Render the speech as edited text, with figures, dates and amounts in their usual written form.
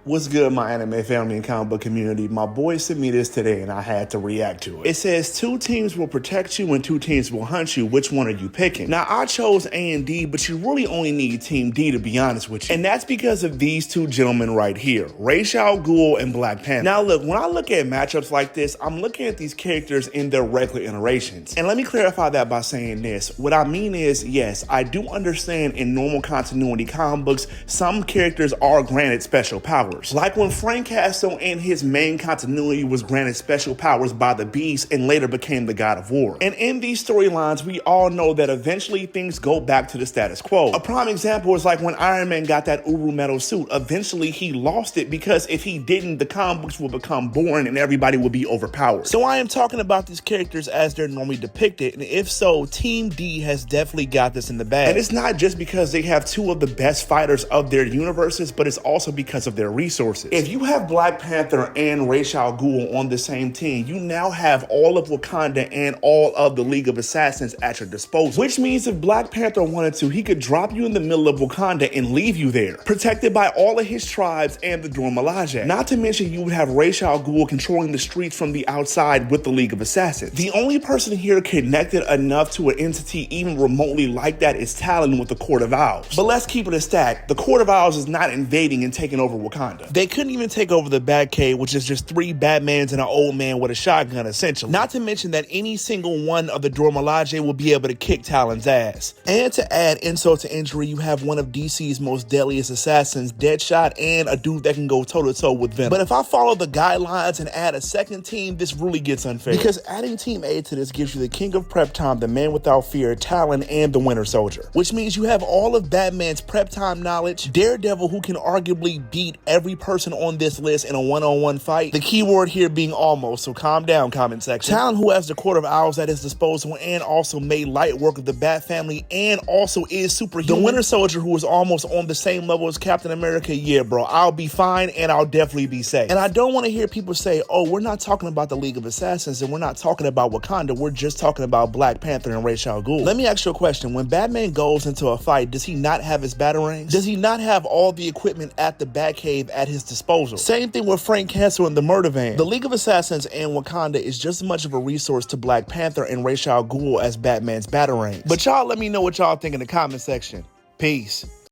What's good, my anime family and comic book community? My boy sent me this today and I had to react to it. It says 2 teams will protect you and 2 teams will hunt you. Which one are you picking? Now, I chose A and D, but you really only need Team D to be honest with you. And that's because of these 2 gentlemen right here, Ra's al Ghul and Black Panther. Now look, when I look at matchups like this, I'm looking at these characters in their regular iterations. And let me clarify that by saying this. What I mean is, yes, I do understand in normal continuity comic books, some characters are granted special powers. Like when Frank Castle in his main continuity was granted special powers by the Beast and later became the God of War. And in these storylines, we all know that eventually things go back to the status quo. A prime example is like when Iron Man got that Uru metal suit. Eventually he lost it because if he didn't, the comic books would become boring and everybody would be overpowered. So I am talking about these characters as they're normally depicted, and if so, Team D has definitely got this in the bag. And it's not just because they have 2 of the best fighters of their universes, but it's also because of their resources. If you have Black Panther and Ra's al Ghul on the same team, you now have all of Wakanda and all of the League of Assassins at your disposal. Which means if Black Panther wanted to, he could drop you in the middle of Wakanda and leave you there, protected by all of his tribes and the Dora Milaje. Not to mention you would have Ra's al Ghul controlling the streets from the outside with the League of Assassins. The only person here connected enough to an entity even remotely like that is Talon with the Court of Owls. But let's keep it a stack. The Court of Owls is not invading and taking over Wakanda. They couldn't even take over the Batcave, which is just 3 Batmans and an old man with a shotgun, essentially. Not to mention that any single one of the Dora Milaje will be able to kick Talon's ass. And to add insult to injury, you have one of DC's most deadliest assassins, Deadshot, and a dude that can go toe-to-toe with Venom. But if I follow the guidelines and add a second team, this really gets unfair. Because adding Team A to this gives you the King of Prep Time, the Man Without Fear, Talon, and the Winter Soldier. Which means you have all of Batman's prep time knowledge, Daredevil, who can arguably beat every person on this list in a one-on-one fight. The keyword here being almost, so calm down, comment section. Talon, who has the Court of Owls at his disposal and also made light work of the Bat family and also is superhuman. The Winter Soldier, who is almost on the same level as Captain America. Yeah, bro, I'll be fine and I'll definitely be safe. And I don't want to hear people say, oh, we're not talking about the League of Assassins and we're not talking about Wakanda, we're just talking about Black Panther and Ra's al Ghul. Let me ask you a question. When Batman goes into a fight, does he not have his batarangs? Does he not have all the equipment at the Batcave at his disposal? Same thing with Frank Castle and the Murder Van. The League of Assassins and Wakanda is just as much of a resource to Black Panther and Ra's al Ghul as Batman's batarang. But y'all let me know what y'all think in the comment section. Peace.